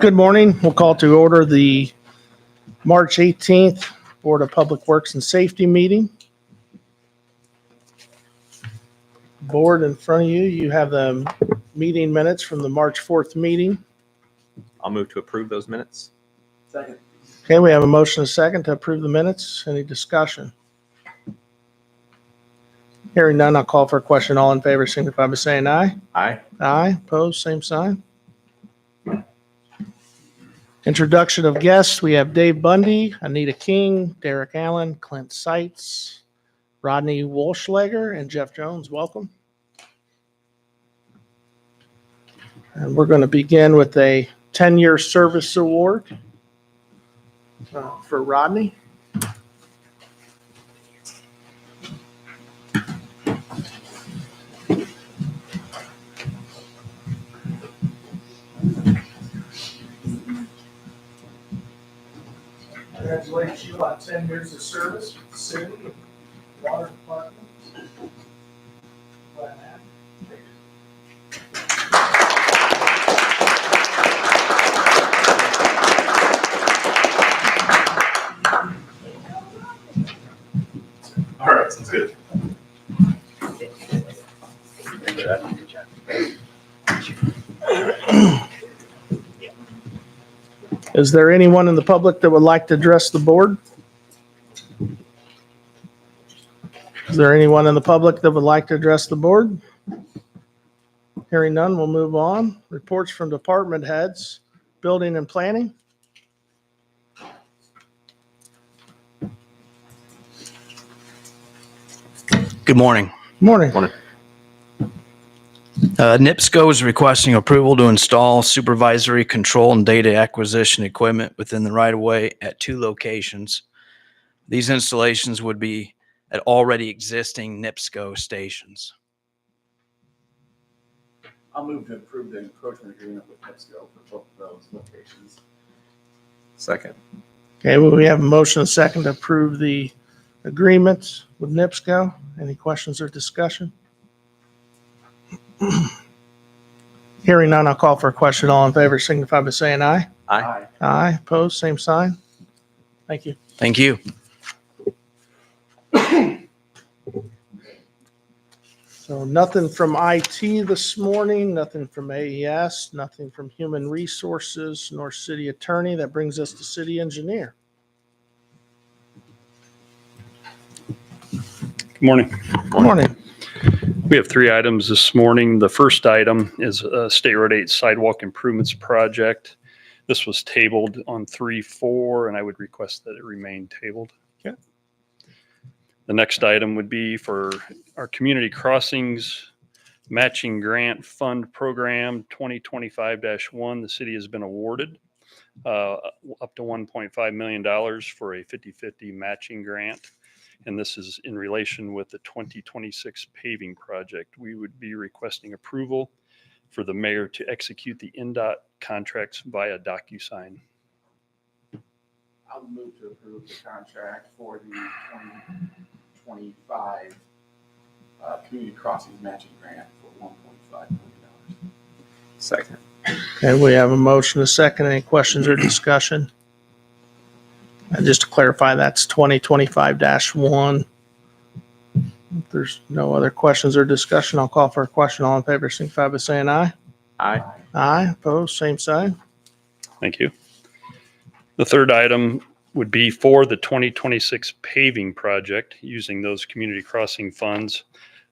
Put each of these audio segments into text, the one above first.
Good morning. We'll call to order the March 18th Board of Public Works and Safety meeting. Board in front of you, you have the meeting minutes from the March 4th meeting. I'll move to approve those minutes. Second. Okay, we have a motion and a second to approve the minutes. Any discussion? Hearing none, I'll call for a question. All in favor signify by saying aye. Aye. Aye. Opposed, same sign. Introduction of guests, we have Dave Bundy, Anita King, Derek Allen, Clint Seitz, Rodney Walschlager, and Jeff Jones. Welcome. And we're going to begin with a 10-year service award for Rodney. Congratulations you on 10 years of service with the city and water department. Glad to have All right, sounds good. Is there anyone in the public that would like to address the board? Is there anyone in the public that would like to address the board? Hearing none, we'll move on. Reports from department heads, building and planning. Good morning. Morning. Morning. NIPSCO is requesting approval to install supervisory control and data acquisition equipment within the right-of-way at 2 locations. These installations would be at already existing NIPSCO stations. I'll move to approve the encroachment agreement with NIPSCO for both of those locations. Second. Okay, well, we have a motion and a second to approve the agreements with NIPSCO. Any questions or discussion? Hearing none, I'll call for a question. All in favor signify by saying aye. Aye. Aye. Opposed, same sign. Thank you. Thank you. So nothing from IT this morning, nothing from AES, nothing from Human Resources, nor City Attorney. That brings us to City Engineer. Good morning. Good morning. We have 3 items this morning. The first item is a State Road 8 sidewalk improvements project. This was tabled on 3-4, and I would request that it remain tabled. Okay. The next item would be for our Community Crossings Matching Grant Fund Program 2025-1. The city has been awarded up to $1.5 million for a 50-50 matching grant. And this is in relation with the 2026 paving project. We would be requesting approval for the mayor to execute the NDOT contracts via DocuSign. I'll move to approve the contract for the 2025 Community Crossings Matching Grant for $1.5 million. Second. Okay, we have a motion, a second. Any questions or discussion? And just to clarify, that's 2025-1. If there's no other questions or discussion, I'll call for a question. All in favor, signify by saying aye. Aye. Aye. Opposed, same sign. Thank you. The third item would be for the 2026 paving project using those community crossing funds.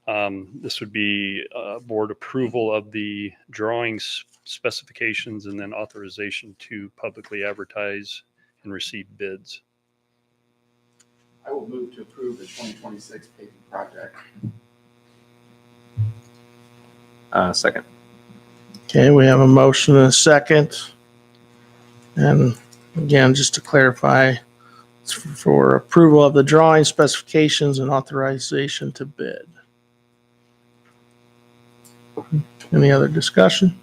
This would be board approval of the drawings, specifications, and then authorization to publicly advertise and receive bids. I will move to approve the 2026 paving project. Second. Okay, we have a motion and a second. And again, just to clarify, it's for approval of the drawing, specifications, and authorization to bid. Any other discussion?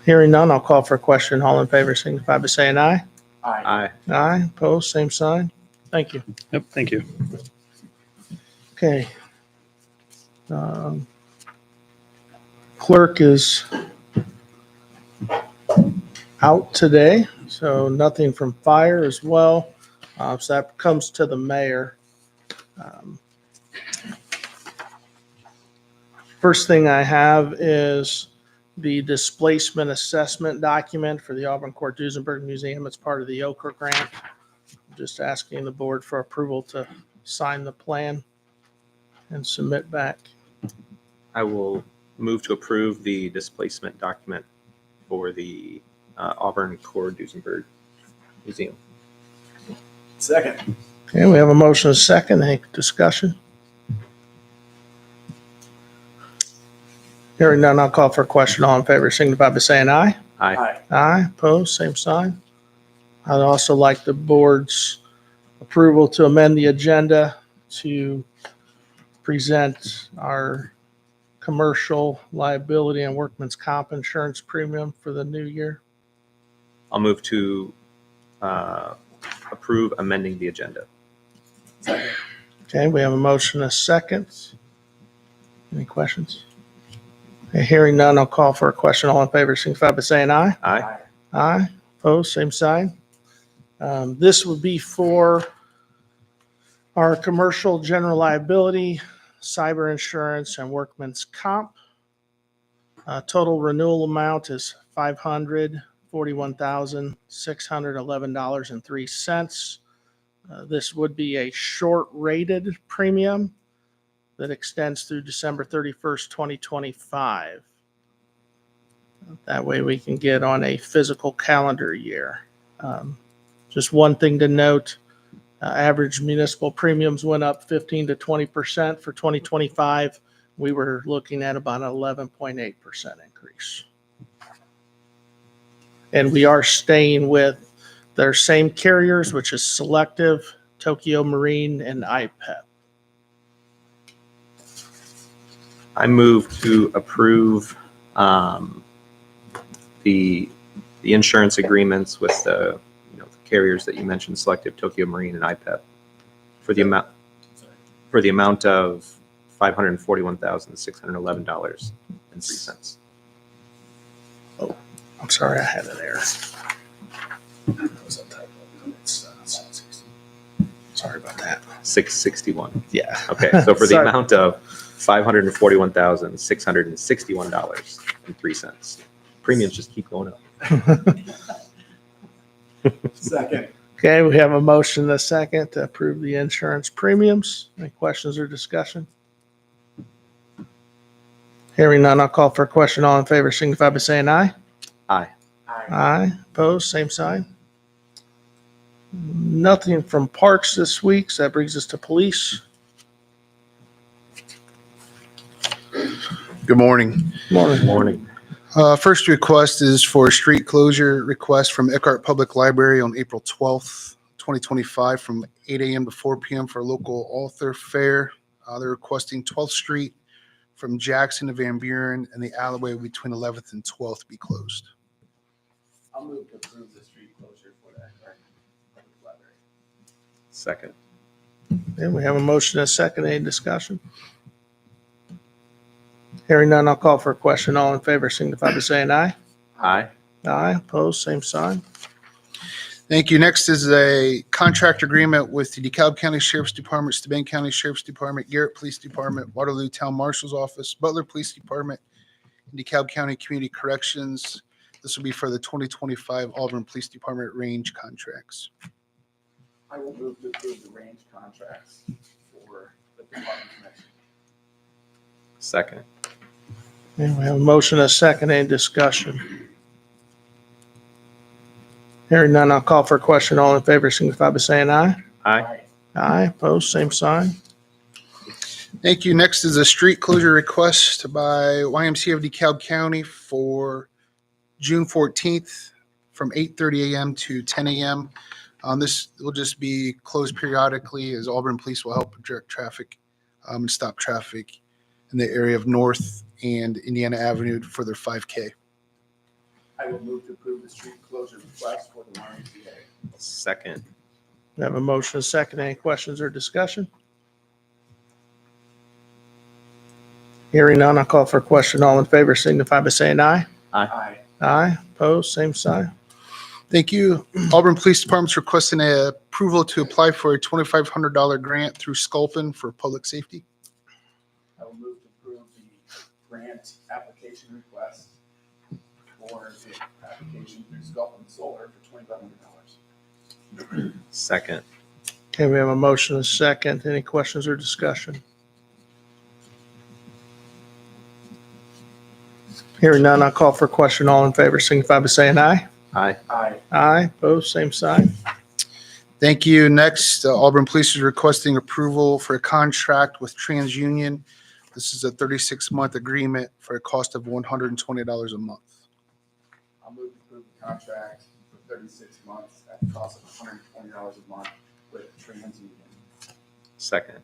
Hearing none, I'll call for a question. All in favor signify by saying aye. Aye. Aye. Aye. Opposed, same sign. Thank you. Yep, thank you. Okay. Clerk is out today, so nothing from fire as well. So that comes to the mayor. Um, First thing I have is the displacement assessment document for the Auburn Court Duesenberg Museum. It's part of the Ochre grant. Just asking the board for approval to sign the plan and submit back. I will move to approve the displacement document for the Auburn Core Duesenberg Museum. Second. Okay, we have a motion and a second. Any discussion? Hearing none, I'll call for a question. All in favor, signify by saying aye. Aye. Aye. Aye, opposed, same sign. I'd also like the board's approval to amend the agenda to present our commercial liability and workman's comp insurance premium for the new year. I'll move to approve amending the agenda. Second. Okay, we have a motion and a second. Any questions? Okay, hearing none, I'll call for a question. All in favor, signify by saying aye. Aye. Aye, opposed, same sign. This would be for our commercial general liability, cyber insurance, and workman's comp. Total renewal amount is $541,611.03. This would be a short-rated premium that extends through December 31st, 2025. That way we can get on a physical calendar year. Just one thing to note, average municipal premiums went up 15 to 20% for 2025. We were looking at about an 11.8% increase. And we are staying with their same carriers, which is Selective, Tokyo Marine, and IPEP. I move to approve the insurance agreements with the the carriers that you mentioned, Selective, Tokyo Marine, and IPEP, for the amount of $541,611.03. I'm sorry, I had an error. That was a typo. It's 760. Sorry about that. 661. Yeah. Okay, so for the Sorry. amount of $541,661.03. Premiums just keep going up. Second. Okay, we have a motion and a second to approve the insurance premiums. Any questions or discussion? Hearing none, I'll call for a question. All in favor, signify by saying aye. Aye. Aye. Aye. Opposed, same sign. Nothing from parks this week, so that brings us to police. Good morning. Morning. Morning. First request is for a street closure request from Eckhart Public Library on April 12th, 2025 from 8 a.m. to 4 p.m. for a local author fair. They're requesting 12th Street from Jackson to Van Buren and the alleyway between 11th and 12th be closed. I'll move to approve the street closure for that public library. Second. And we have a motion and a second. Any discussion? Hearing none, I'll call for a question. All in favor, signify by saying aye. Aye. Aye. Opposed, same sign. Thank you. Next is a contract agreement with the DeKalb County Sheriff's Department, Steuben County Sheriff's Department, Garrett Police Department, Waterloo Town Marshal's Office, Butler Police Department, and DeKalb County Community Corrections. This will be for the 2025 Auburn Police Department range contracts. I will move to approve the range contracts for the department connection. Second. And we have a motion and a second. Any discussion? Hearing none, I'll call for a question. All in favor, signify by saying aye. Aye. Aye. Opposed, same sign. Thank you. Next is a street closure request by YMCA of DeKalb County for June 14th from 8:30 a.m. to 10 a.m. This will just be closed periodically as Auburn Police will help direct traffic and stop traffic in the area of North and Indiana Avenue for their 5K. I will move to approve the street closure request for the YMCA. Second. We have a motion and a second. Any questions or discussion? Hearing none, I'll call for a question. All in favor, signify by saying aye. Aye. Aye. Opposed, same sign. Thank you. Auburn Police Department's requesting a approval to apply for a $2,500 grant through Sculpin for public safety. I will move to approve the grant application request for the application through Sculpin Solar for $2,500. Second. Okay, we have a motion and a second. Any questions or discussion? Hearing none, I'll call for a question. All in favor, signify by saying aye. Aye. Aye. Aye, opposed, same sign. Thank you. Next, Auburn Police is requesting approval for a contract with TransUnion. This is a 36-month agreement for a cost of $120 a month. I'll move to approve the contract for 36 months at the cost of $120 a month with TransUnion. Second.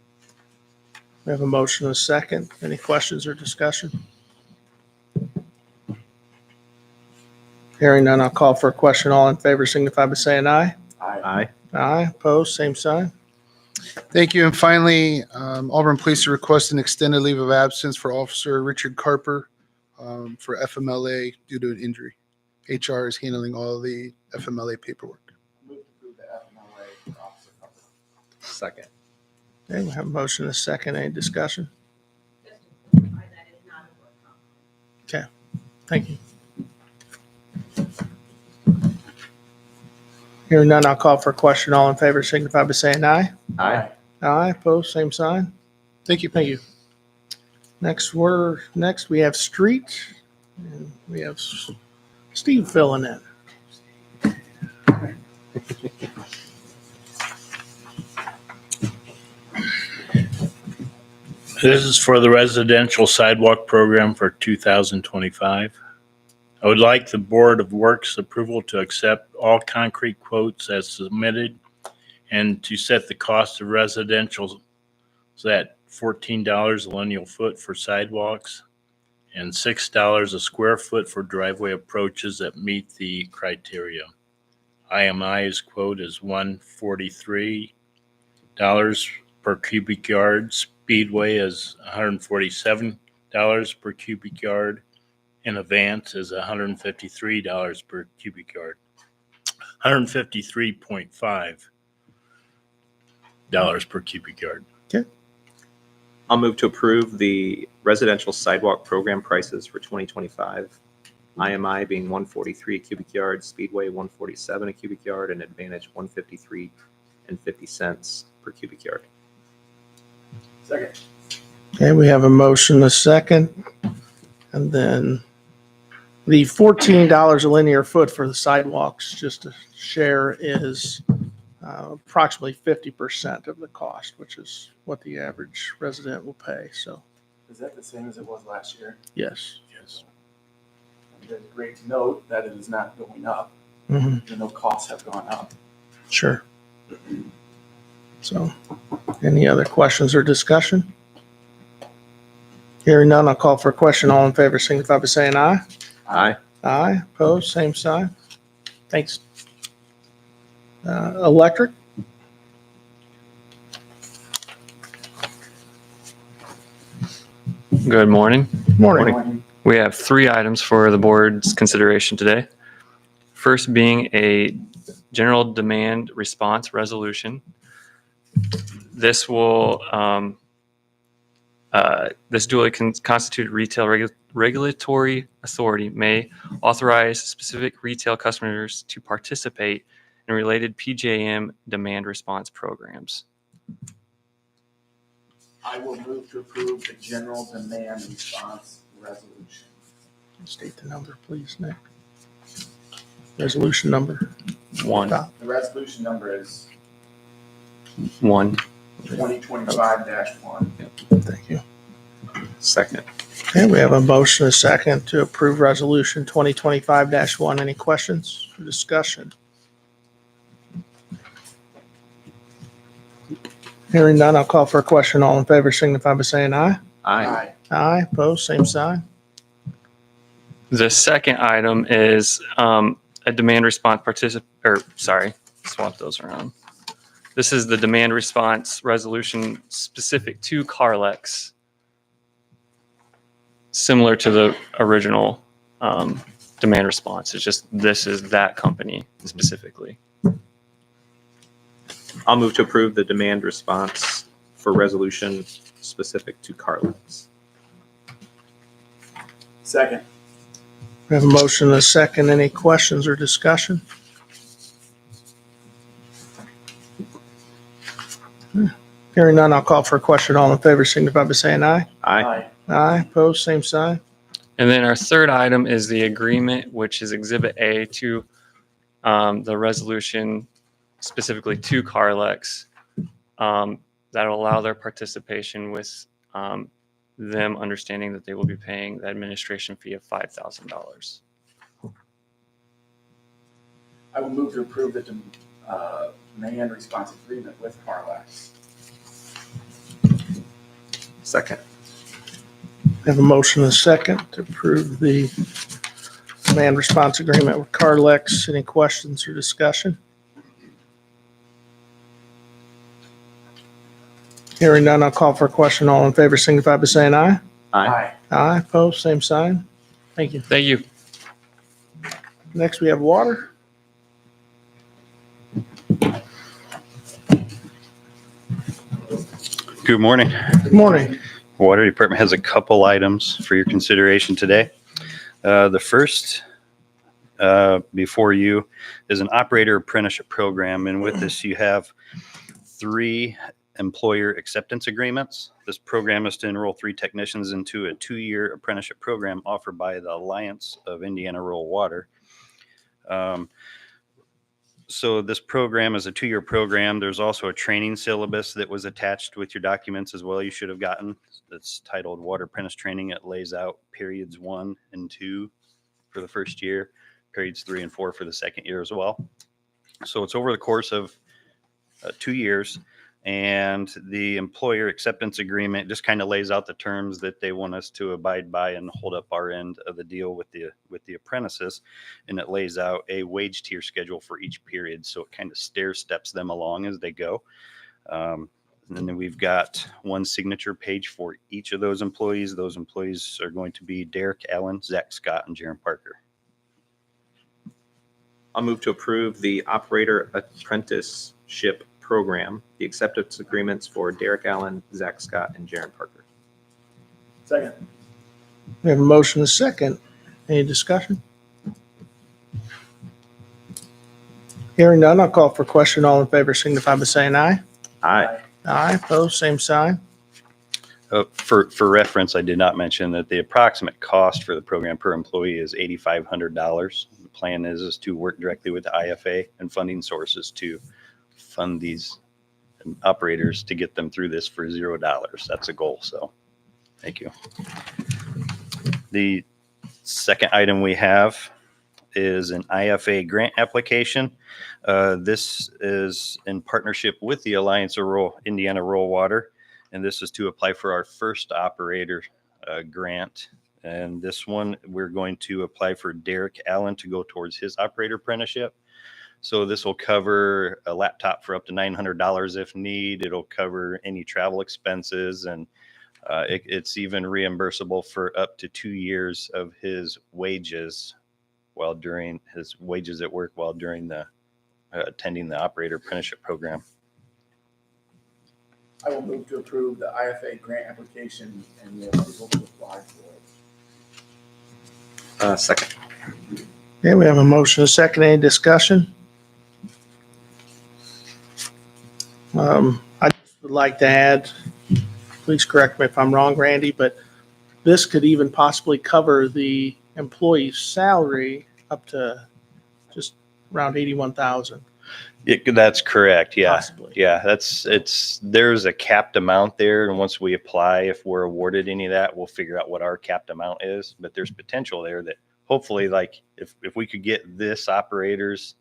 We have a motion and a second. Any questions or discussion? Hearing none, I'll call for a question. All in favor, signify by saying aye. Aye. Aye. Aye, opposed, same sign. Thank you. And finally, Auburn Police request an extended leave of absence for Officer Richard Carper for FMLA due to an injury. HR is handling all the FMLA paperwork. Move to approve the FMLA for Officer Carter. Second. Okay, we have a motion and a second. Any discussion? Just to clarify, that is not a work comp. Thank you. Hearing none, I'll call for a question. All in favor, signify by saying aye. Aye. Aye, opposed, same sign. Thank you. Thank you. Next, we have street, and we have Steve filling in. This is for the residential sidewalk program for 2025. I would like the Board of Works approval to accept all concrete quotes as submitted and to set the cost of residential at $14 a lineal foot for sidewalks and $6 a square foot for driveway approaches that meet the criteria. IMI's quote is $143 per cubic yard. Speedway is $147 per cubic yard. And Advance is $153 per cubic yard. $153.5 per cubic yard. I'll move to approve the residential sidewalk program prices for 2025. IMI being 143 a cubic yard, Speedway 147 a cubic yard, and Advantage 153 and 50 cents per cubic yard. Second. Okay, we have a motion, a second, and then the $14 a linear foot for the sidewalks, just to share, is approximately 50% of the cost, which is what the average resident will pay. So, Is that the same as it was last year? yes. Yes. It is great to note that it is not going up, Mhm, even though costs have gone up. sure. So, any other questions or discussion? Hearing none, I'll call for a question. All in favor, signify by saying aye. Aye. Aye, opposed, same sign. Thanks. Electric? Good morning. Morning. We have 3 items for the board's consideration today. First being a general demand response resolution. This will, this duly constituted retail regulatory authority may authorize specific retail customers to participate in related PJM demand response programs. I will move to approve the general demand response resolution. State the number, please, Nick. Resolution number. 1. The resolution number is 2025-1. Thank you. Second. Okay, we have a motion, a second, to approve resolution 2025-1. Any questions or discussion? Hearing none, I'll call for a question. All in favor, signify by saying aye. Aye. Aye, opposed, same sign. The second item is a demand response swap those around. This is the demand response resolution specific to Carlex, similar to the original demand response. It's just this is that company specifically. I'll move to approve the demand response for resolution specific to Carlex. Second. We have a motion and a second. Any questions or discussion? Hearing none, I'll call for a question. All in favor signify by saying aye. Aye. Aye, opposed, same sign. And then our third item is the agreement, which is Exhibit A to the resolution specifically to Carlex that'll allow their participation with them understanding that they will be paying the administration fee of $5,000. I will move to approve the demand response agreement with Carlex. Second. We have a motion and a second to approve the demand response agreement with Carlex. Any questions or discussion? Hearing none, I'll call for a question. All in favor signify by saying aye. Aye. Aye, opposed, same sign. Thank you. Thank you. Next, we have water. Good morning. Good morning. Water Department has a couple items for your consideration today. The first before you is an operator apprenticeship program. And with this, you have 3 employer acceptance agreements. This program is to enroll 3 technicians into a 2-year apprenticeship program offered by the Alliance of Indiana Rural Water. So this program is a 2-year program. There's also a training syllabus that was attached with your documents as well. You should have gotten. It's titled Water Apprentice Training. It lays out periods 1 and 2 for the first year, periods 3 and 4 for the second year as well. So it's over the course of 2 years. And the employer acceptance agreement just kind of lays out the terms that they want us to abide by and hold up our end of the deal with the apprentices. And it lays out a wage tier schedule for each period. So it kind of stair steps them along as they go. And then we've got 1 signature page for each of those employees. Those employees are going to be Derek Allen, Zach Scott, and Jaron Parker. I'll move to approve the operator apprenticeship program, the acceptance agreements for Derek Allen, Zach Scott, and Jaron Parker. Second. We have a motion and a second. Any discussion? Hearing none, I'll call for a question. All in favor signify by saying aye. Aye. Aye, opposed, same sign. For reference, I did not mention that the approximate cost for the program per employee is $8,500. The plan is to work directly with the IFA and funding sources to fund these operators to get them through this for $0. That's a goal. So thank you. The second item we have is an IFA grant application. This is in partnership with the Alliance of Indiana Rural Water. And this is to apply for our first operator grant. And this one, we're going to apply for Derek Allen to go towards his operator apprenticeship. So this will cover a laptop for up to $900 if need. It'll cover any travel expenses, and it's even reimbursable for up to 2 years of his wages while during his wages at work while during the attending the operator apprenticeship program. I will move to approve the IFA grant application and the approval to apply for it. Second. Okay, we have a motion and a second. Any discussion? I would like to add, please correct me if I'm wrong, Randy, but this could even possibly cover the employee's salary up to just around 81,000. That's correct. Yeah. Possibly. Yeah. There's a capped amount there. And once we apply, if we're awarded any of that, we'll figure out what our capped amount is. But there's potential there that hopefully, like if we could get this operator's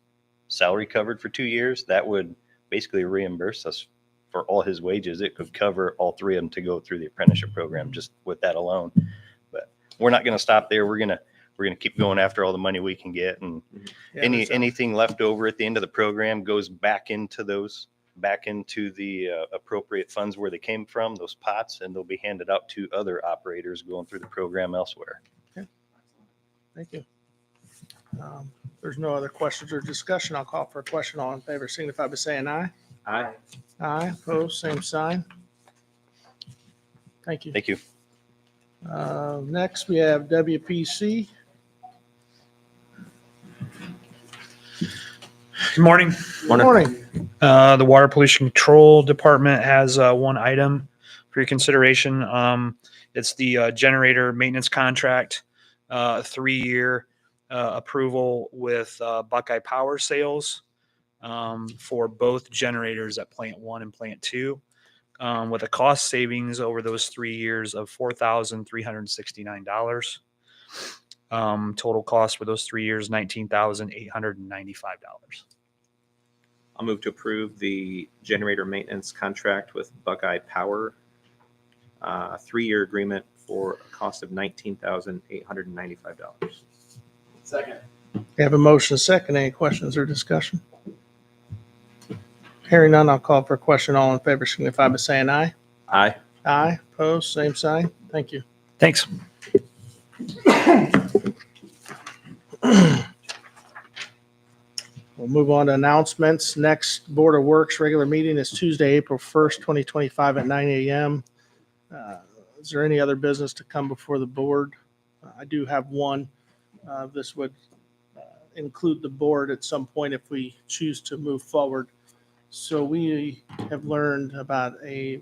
salary covered for 2 years, that would basically reimburse us for all his wages. It could cover all 3 of them to go through the apprenticeship program just with that alone. But we're not going to stop there. We're going to keep going after all the money we can get, and Yeah, anything left over at the end of the program goes back into the appropriate funds where they came from, those pots, and they'll be handed out to other operators going through the program elsewhere. Thank you. There's no other questions or discussion. I'll call for a question. All in favor signify by saying aye. Aye. Aye, opposed, same sign. Thank you. Thank you. Next, we have WPC. Good morning. Morning. The Water Pollution Control Department has one item for your consideration. It's the generator maintenance contract, 3-year approval with Buckeye Power Sales for both generators at Plant 1 and Plant 2, with a cost savings over those 3 years of $4,369. Total cost for those 3 years, $19,895. I'll move to approve the generator maintenance contract with Buckeye Power, 3-year agreement for a cost of $19,895. Second. We have a motion second. Any questions or discussion? Hearing none, I'll call for a question. All in favor signify by saying aye. Aye. Aye, opposed, same sign. Thank you. Thanks. We'll move on to announcements. Next Board of Works regular meeting is Tuesday, April 1st, 2025 at 9 a.m. Is there any other business to come before the board? I do have one. This would include the board at some point if we choose to move forward. So we have learned about a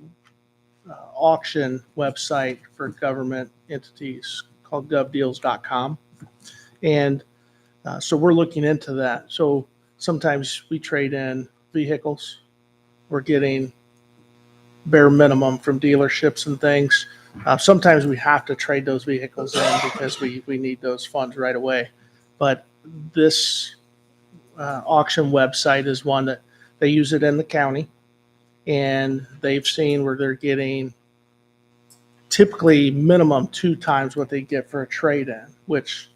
auction website for government entities called govdeals.com. And so we're looking into that. So sometimes we trade in vehicles. We're getting bare minimum from dealerships and things. Sometimes we have to trade those vehicles in because we need those funds right away. But this auction website is one that they use it in the county, and they've seen where they're getting typically minimum 2 times what they get for a trade-in, which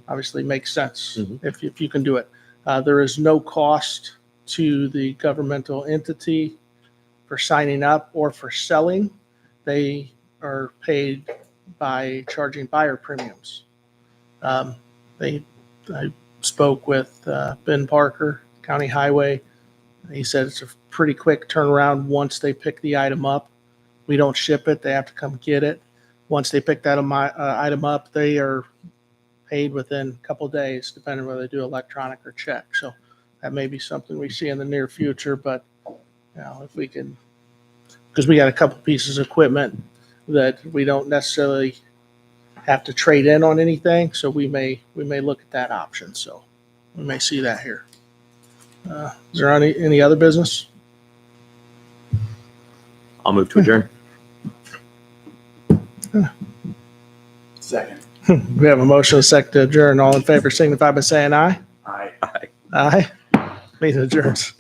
obviously makes sense if you can do it. There is no cost to the governmental entity for signing up or for selling. They are paid by charging buyer premiums. I spoke with Ben Parker, County Highway. He said it's a pretty quick turnaround once they pick the item up. We don't ship it. They have to come get it. Once they pick that item up, they are paid within a couple of days, depending on whether they do electronic or check. So that may be something we see in the near future, but if we can, because we got a couple pieces of equipment that we don't necessarily have to trade in on anything. So we may look at that option. So we may see that here. Is there any other business? I'll move to adjourn. Second. We have a motion, a second to adjourn. All in favor signify by saying aye. Aye. Aye. Aye. Meeting adjourns.